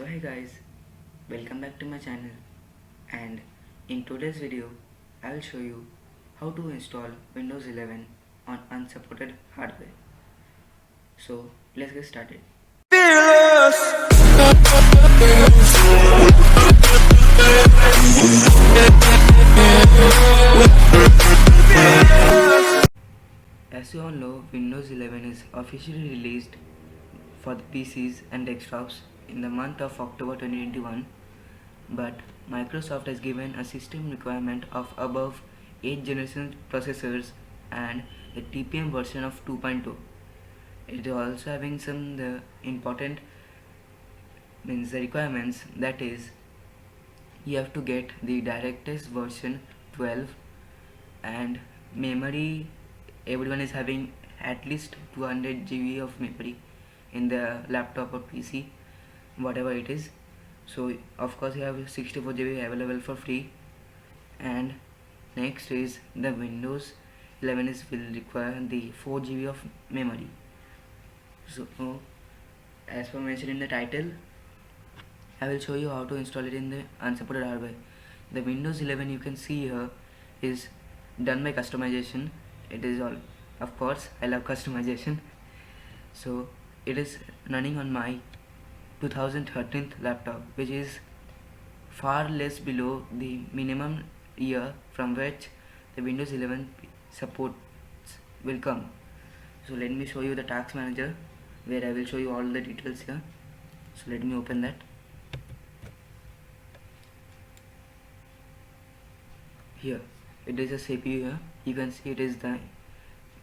So hey guys, welcome back to my channel, and in today's video I will show you how to install Windows 11 on unsupported hardware. So let's get started. As you all know, Windows 11 is officially released for the PCs and desktops in the month of October 2021, but Microsoft has given a system requirement of above 8th generation processors and a TPM version of 2.2. It is also having some the important means the requirements, that is you have to get the DirectX version 12, and memory, everyone is having at least 200 GB of memory in the laptop or PC, whatever it is. So of course you have 64 GB available for free. And next is the Windows 11 will require the 4 GB of memory. So as per mentioned in the title, I will show you how to install it in the unsupported hardware. The Windows 11 you can see here is done by customization. It is all, of course I love customization. So it is running on my 2013 laptop, which is far less below the minimum year from which the Windows 11 supports will come. So let me show you the task manager, where I will show you all the details here. So let me open that. Here it is a CPU. Here you can see it is the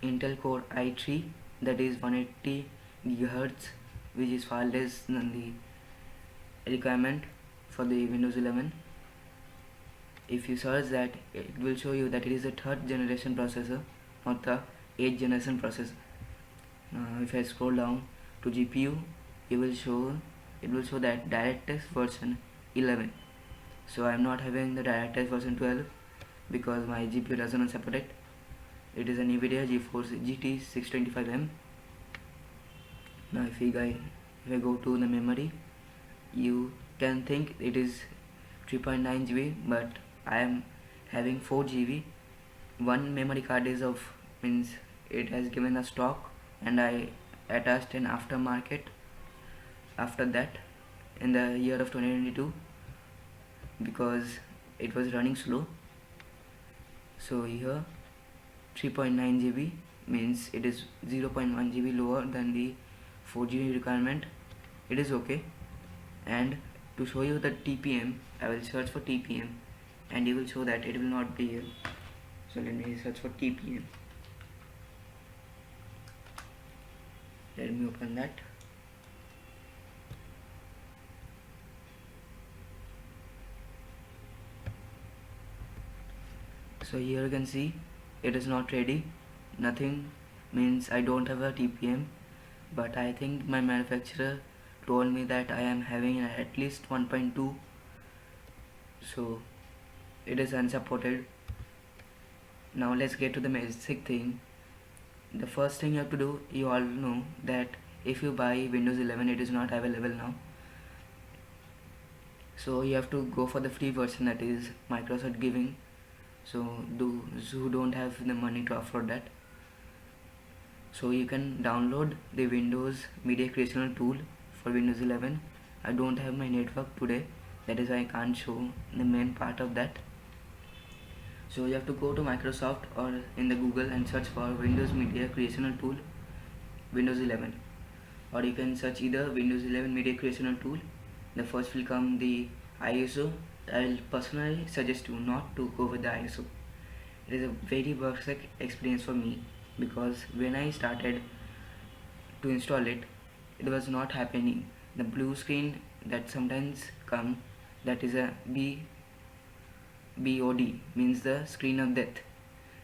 Intel Core i3, that is 180 GHz, which is far less than the requirement for the Windows 11. If you search that, it will show you that it is a 3rd generation processor, not the 8th generation processor. Now if I scroll down to GPU, it will show that DirectX version 11. So I am not having the DirectX version 12 because my GPU doesn't support it. It is an NVIDIA GeForce GT 625M. Now if I go to the memory, you can think it is 3.9 GB, but I am having 4 GB. One memory card is of, means it has given a stock, and I attached an aftermarket after that in the year of 2022 because it was running slow. So here 3.9 GB means it is 0.1 GB lower than the 4 GB requirement. It is okay. And to show you the TPM, I will search for TPM, and you will show that it will not be here. So let me search for TPM. Let me open that. So here you can see it is not ready. Nothing, means I don't have a TPM, but I think my manufacturer told me that I am having at least 1.2, so it is unsupported. Now let's get to the basic thing. The first thing you have to do, you all know that if you buy Windows 11, it is not available now, so you have to go for the free version that is Microsoft giving. So those who don't have the money to afford that, so you can download the Windows Media Creational Tool for Windows 11. I don't have my network today, that is why I can't show the main part of that. So you have to go to Microsoft or in the Google and search for Windows Media Creational Tool Windows 11, or you can search either Windows 11 Media Creational Tool. The first will come the ISO. I will personally suggest you not to go with the ISO. It is a very basic experience for me, because when I started to install it, it was not happening. The blue screen that sometimes come, that is a BOD, means the screen of death.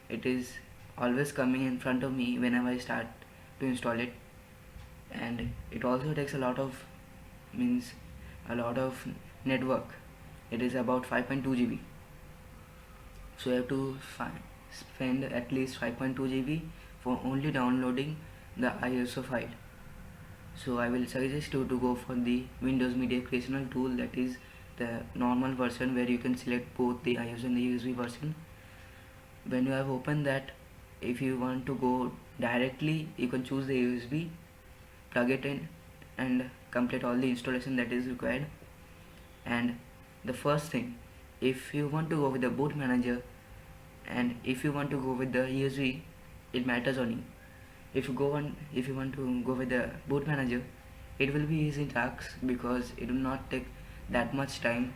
It is always coming in front of me whenever I start to install it, and it also takes a lot of network. It is about 5.2 GB, so you have to spend at least 5.2 GB for only downloading the ISO file. So I will suggest you to go for the Windows Media Creational tool, that is the normal version where you can select both the iOS and the USB version. When you have opened that, if you want to go directly, you can choose the USB, plug it in and complete all the installation that is required. And the first thing, if you want to go with the boot manager and if you want to go with the USB, it matters on you. If you want to go with the boot manager, it will be easy task because it will not take that much time.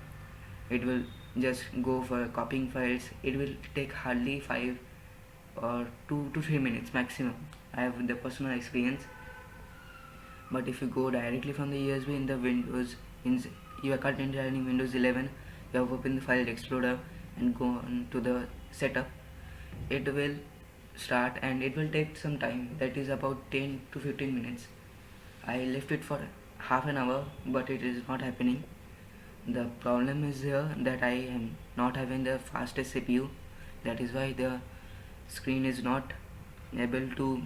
It will just go for copying files. It will take hardly 5 or 2 to 3 minutes maximum. I have the personal experience. But if you go directly from the USB in the Windows, you are currently running Windows 11, you have opened the file explorer and go on to the setup, it will start and it will take some time, that is about 10 to 15 minutes. I left it for half an hour, but it is not happening. The problem is here that I am not having the fastest CPU, that is why the screen is not able to,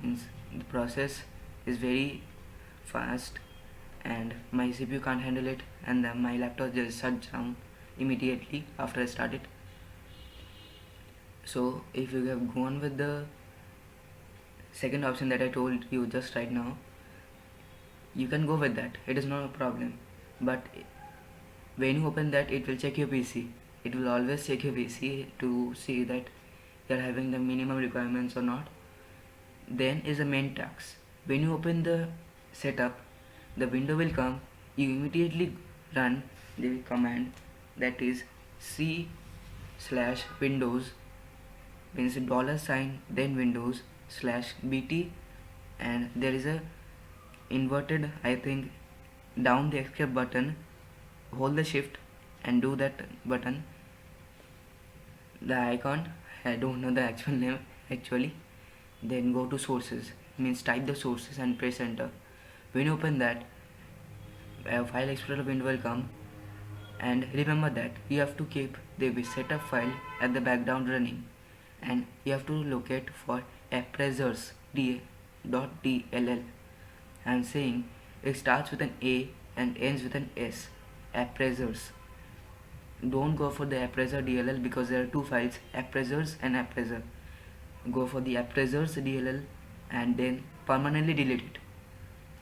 the process is very fast and my CPU can't handle it, and then my laptop just shut down immediately after I start it. So if you have gone with the second option that I told you just right now, you can go with that, it is not a problem. But when you open that, it will check your PC. It will always check your PC to see that you are having the minimum requirements or not. Then is the main task. When you open the setup, the window will come. You immediately run the command, that is C/Windows, means $, then Windows /BT, and there is a inverted, I think, down the escape button. Hold the shift and do that button. The icon, I don't know the actual name actually. Then go to sources, means type the sources and press enter. When you open that, a file explorer window will come, and remember that you have to keep the setup file at the background running, and you have to locate for appraisers .dll. I am saying it starts with an A and ends with an S. Appraisers. Don't go for the appraiser DLL because there are two files, appraisers and appraiser. Go for the appraisers DLL and then permanently delete it.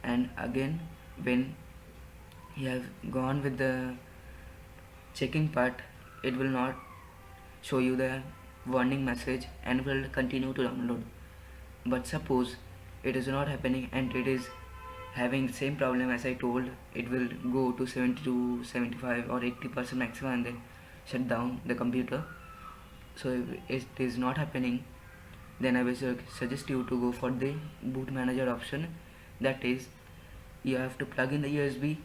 And again, when you have gone with the checking part, it will not show you the warning message and will continue to download. But suppose it is not happening and it is having the same problem as I told, it will go to 70 to 75 or 80% maximum and then shut down the computer. So if it is not happening, then I will suggest you to go for the boot manager option, that is you have to plug in the USB,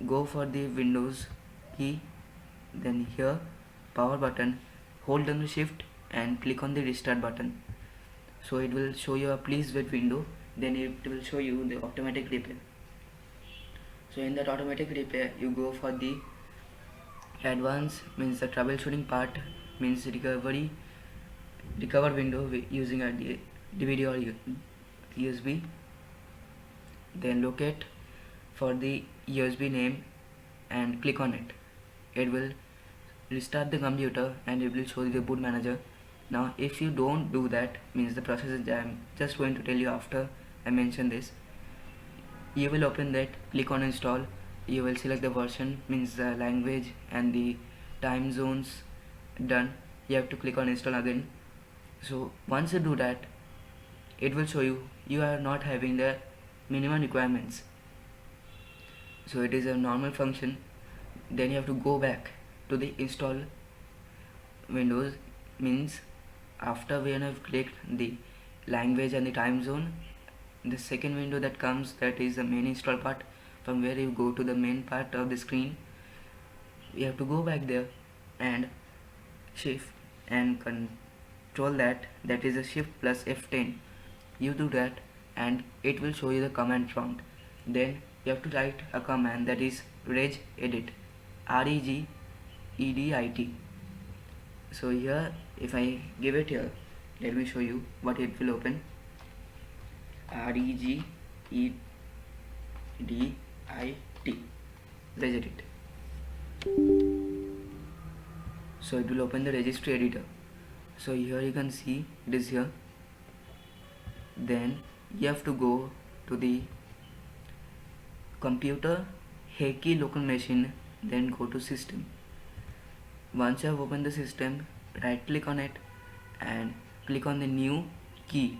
go for the Windows key, then here power button, hold down the shift and click on the restart button. So it will show you a please wait window, then it will show you the automatic repair. So in that automatic repair, you go for the advanced, means the troubleshooting part, means recover window using a DVD or USB. Then locate for the USB name and click on it. It will restart the computer and it will show you the boot manager. Now if you don't do that, means the process is, I'm just going to tell you after I mention this. You will open that, click on install, you will select the version, means the language and the time zones, done. You have to click on install again. So once you do that, it will show you are not having the minimum requirements, so it is a normal function. Then you have to go back to the install windows, means after when I've clicked the language and the time zone, the second window that comes, that is the main install part, from where you go to the main part of the screen. You have to go back there and shift and control that is a shift plus F10. You do that and it will show you the command prompt. Then you have to write a command, that is regedit, regedit. So here, if I give it here, let me show you what it will open. regedit DIT. Regedit. So it will open the registry editor. So here you can see it is here. Then you have to go to the computer Heiki local machine, then go to system. Once you have opened the system, right click on it and click on the new key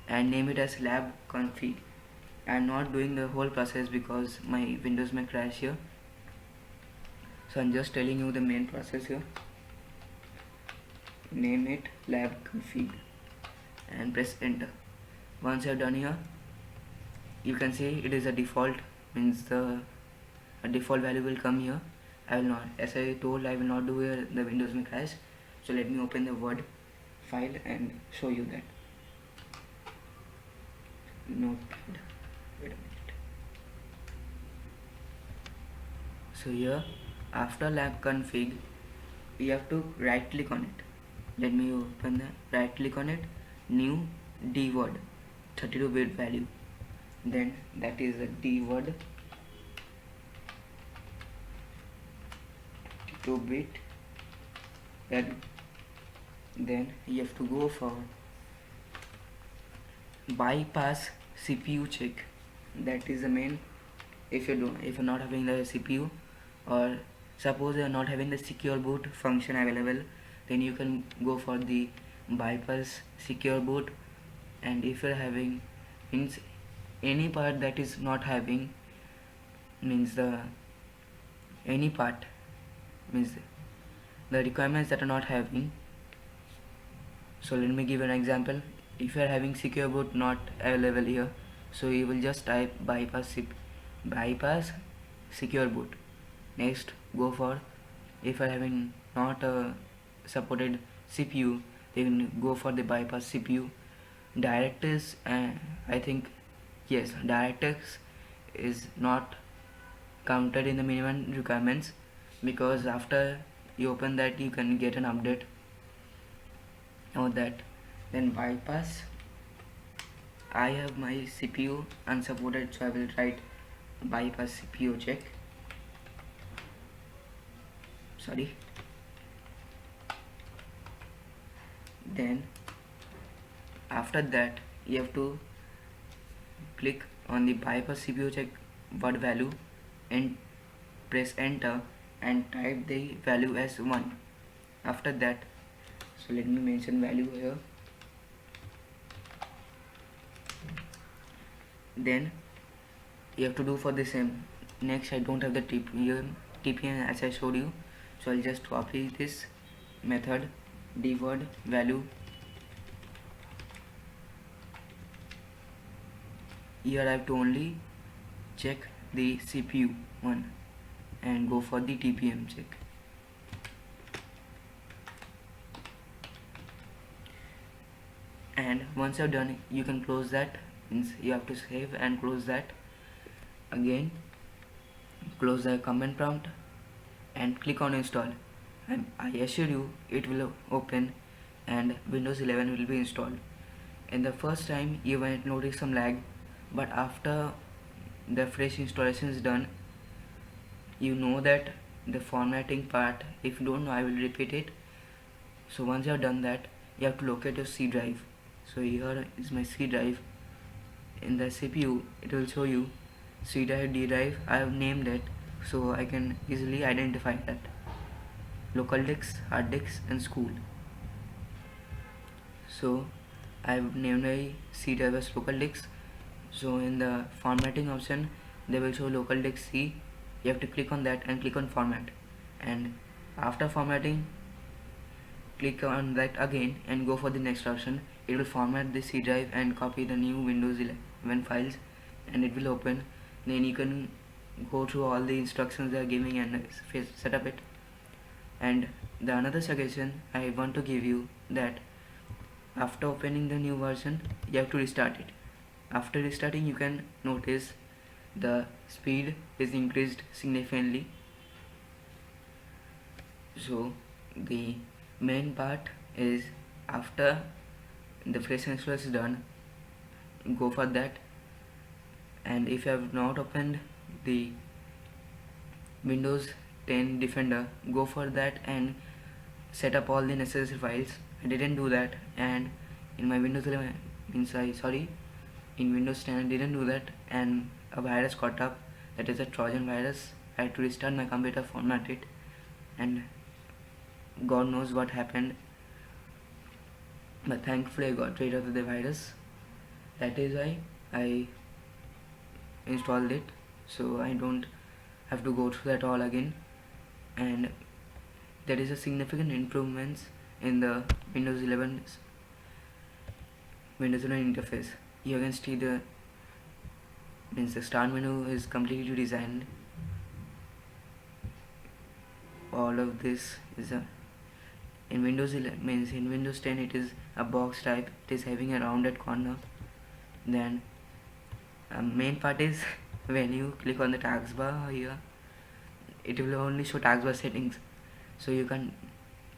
and name it as lab config. I am not doing the whole process because my Windows may crash here, so I'm just telling you the main process here. Name it lab config and press enter. Once you are done here, you can see it is a default, means a default value will come here. I will not, as I told, I will not do here the Windows may crash. So let me open the Word file and show you that. Notepad. Wait a minute. So here, after lab config, we have to right click on it. Let me open the right click on it. New D word, 32-bit value. Then that is a D word, 2-bit value. Then you have to go for bypass CPU check. That is the main. If you're not having the CPU, or suppose you're not having the secure boot function available, then you can go for the bypass secure boot. And if you're having, means any part that is not having, means any part, means the requirements that are not having. So let me give an example. If you are having secure boot not available here, so you will just type bypass secure boot. Next, go for, if you are having not a supported CPU, then go for the bypass CPU. DirectX, I think, yes, DirectX is not counted in the minimum requirements, because after you open that you can get an update on that. Then bypass, I have my CPU unsupported, so I will write bypass CPU check. Sorry. Then after that you have to click on the bypass CPU check word value and press enter and type the value as 1. After that, so let me mention value here. Then you have to do for the same. Next, I don't have the TPM as I showed you, so I'll just copy this method, dword value. Here I have to only check the CPU one and go for the TPM check. And once you're done, you can close that, means you have to save and close that. Again, close the command prompt and click on install, and I assure you it will open and Windows 11 will be installed. In the first time you might notice some lag, but after the fresh installation is done, you know that the formatting part, if you don't know, I will repeat it. So once you have done that, you have to locate your C drive. So here is my C drive. In the CPU it will show you C drive, D drive. I have named it so I can easily identify that. Local disk, hard disk and school. So I have named my C drive as local disk. So in the formatting option they will show local disk C. You have to click on that and click on format, and after formatting click on that again and go for the next option. It will format the C drive and copy the new Windows 11 files, and it will open. Then you can go through all the instructions they are giving and set up it. And the another suggestion I want to give you, that after opening the new version you have to restart it. After restarting, you can notice the speed is increased significantly. So the main part is, after the fresh install is done, go for that And if you have not opened the Windows 10 Defender, go for that and set up all the necessary files. I didn't do that, and in my Windows 11 in Windows 10 I didn't do that, and a virus caught up, that is a Trojan virus. I had to restart my computer, format it, and God knows what happened, but thankfully I got rid of the virus. That is why I installed it, so I don't have to go through that all again. And there is a significant improvements in the Windows 11 interface. You can see the start menu is completely designed. All of this is in Windows 11 in Windows 10 it is a box type. It is having a rounded corner. Then main part is when you click on the taskbar here, it will only show taskbar settings, so you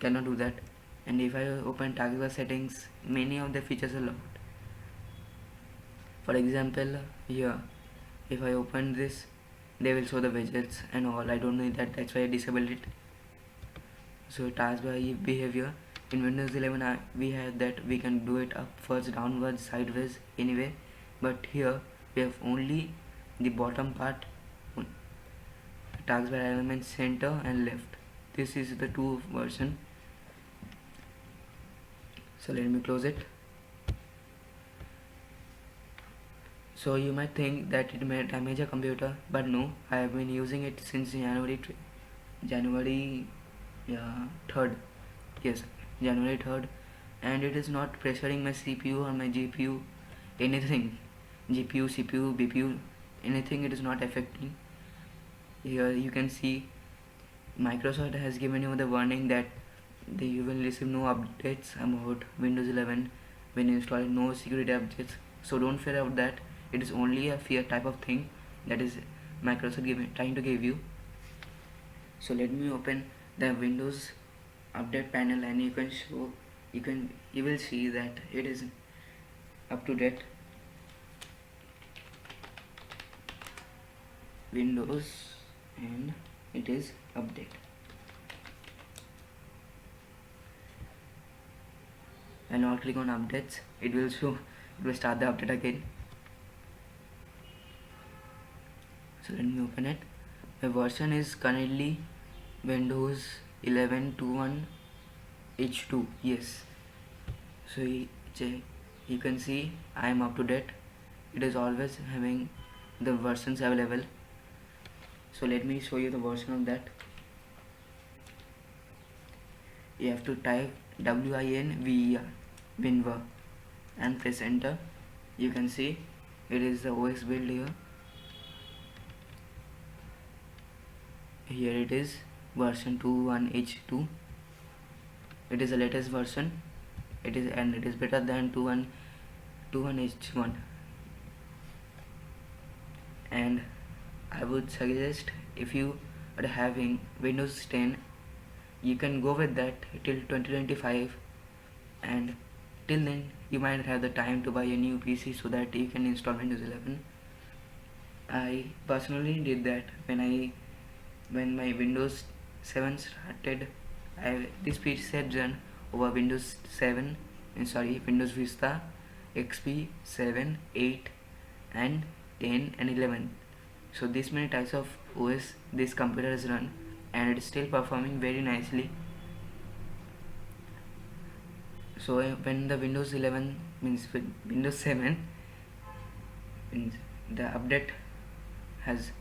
cannot do that. And if I open taskbar settings, many of the features are locked. For example, here if I open this, they will show the widgets and all. I don't know that's why I disabled it. So taskbar behavior in Windows 11 we have that we can do it upwards, downwards, sideways, anyway, but here we have only the bottom part, taskbar element center and left. This is the two version. So let me close it. So you might think that it may damage a computer, but no, I have been using it since January 3rd. Yes, January 3rd, and it is not pressuring my CPU or my GPU, anything. GPU, CPU, BPU, anything, it is not affecting. Here you can see Microsoft has given you the warning that you will receive no updates about Windows 11 when you install, no security updates. So don't fear about that. It is only a fear type of thing that is Microsoft trying to give you. So let me open the Windows update panel, and you will see that it is up to date. Windows, and it is update. And now click on updates, it will start the update again. So let me open it. The version is currently Windows 11 21 H2. Yes, so you can see I am up to date. It is always having the versions available. So let me show you the version of that. You have to type WINVER and press enter. You can see it is the OS build here. Here it is, version 21H2. It is the latest version. It is better than 21H1. And I would suggest, if you are having Windows 10, you can go with that till 2025, and till then you might have the time to buy a new PC so that you can install Windows 11. I personally did that when my Windows 7 started. This PC has run over Windows Windows Vista, XP, 7, 8 and 10 and 11. So this many types of OS this computer has run, and it is still performing very nicely. So when the Windows 7 means the update has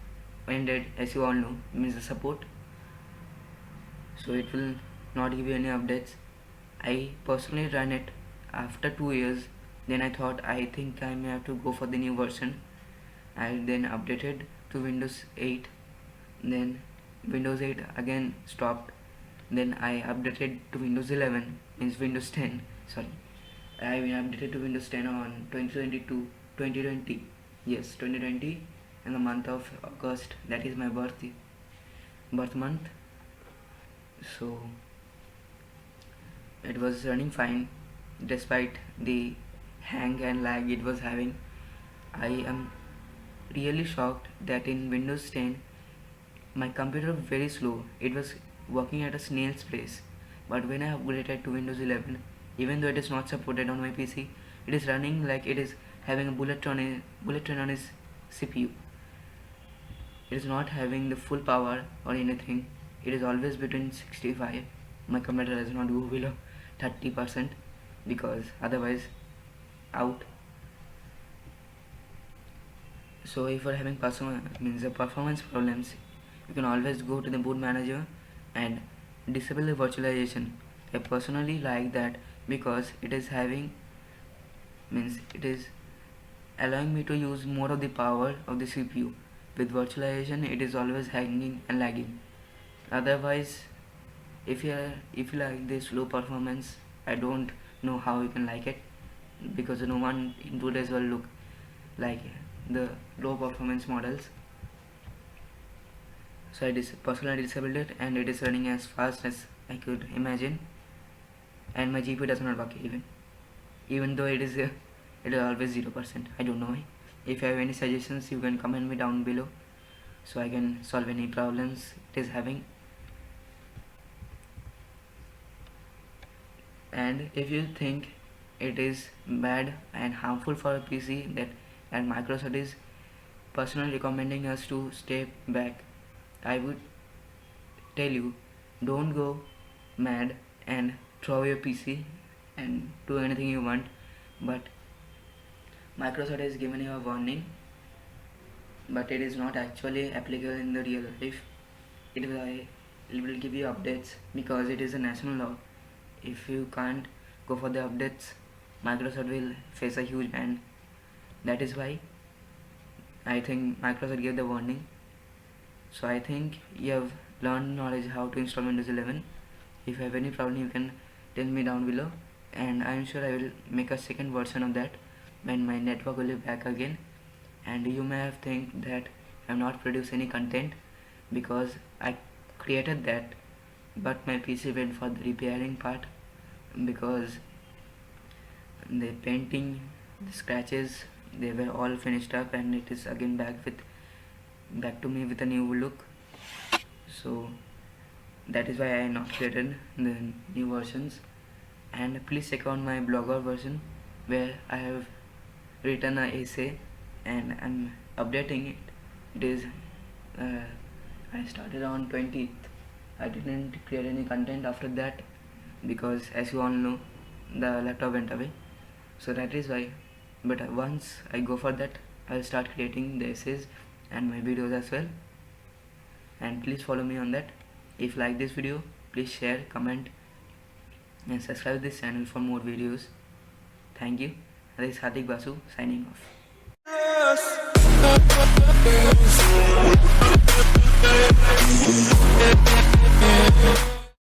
ended, as you all know, means the support, so it will not give you any updates. I personally ran it after 2 years. Then I thought, I think I may have to go for the new version. I then updated to Windows 8. Then Windows 8 again stopped. Then I updated to Windows 11, means Windows 10. I updated to Windows 10 on 2020. Yes, 2020, in the month of August. That is my birth month. So it was running fine despite the hang and lag it was having. I am really shocked that in Windows 10 my computer was very slow. It was working at a snail's pace. But when I upgraded to Windows 11, even though it is not supported on my PC, it is running like it is having a bullet train on its CPU. It is not having the full power or anything. It is always between 65. My computer does not go below 30% because otherwise out. So if you're having performance problems, you can always go to the boot manager and disable the virtualization. I personally like that because it is allowing me to use more of the power of the CPU. With virtualization it is always hanging and lagging. Otherwise, if you like this low performance, I don't know how you can like it, because no one in today's world look like the low performance models. So I personally disabled it, and it is running as fast as I could imagine, and my GPU does not work even though it is always 0%. I don't know why. If you have any suggestions, you can comment me down below so I can solve any problems it is having. And if you think it is bad and harmful for a PC, that Microsoft is personally recommending us to stay back, I would tell you, don't go mad and throw your PC and do anything you want. But Microsoft has given you a warning, but it is not actually applicable in the real life. It will give you updates because it is a national law. If you can't go for the updates, Microsoft will face a huge ban. That is why I think Microsoft gave the warning. So I think you have learned knowledge how to install Windows 11. If you have any problem, you can tell me down below, and I am sure I will make a second version of that when my network will be back again. And you may have think that I have not produced any content because I created that, but my PC went for the repairing part because the painting, the scratches, they were all finished up, and it is again back to me with a new look. So that is why I not created the new versions. And please check out my blogger version where I have written an essay and I'm updating it. It is I started on 20th. I didn't create any content after that because, as you all know, the laptop went away. So that is why. But once I go for that, I'll start creating the essays and my videos as well. And please follow me on that. If you like this video, please share, comment and subscribe this channel for more videos. Thank you. This is Hardik Basu signing off.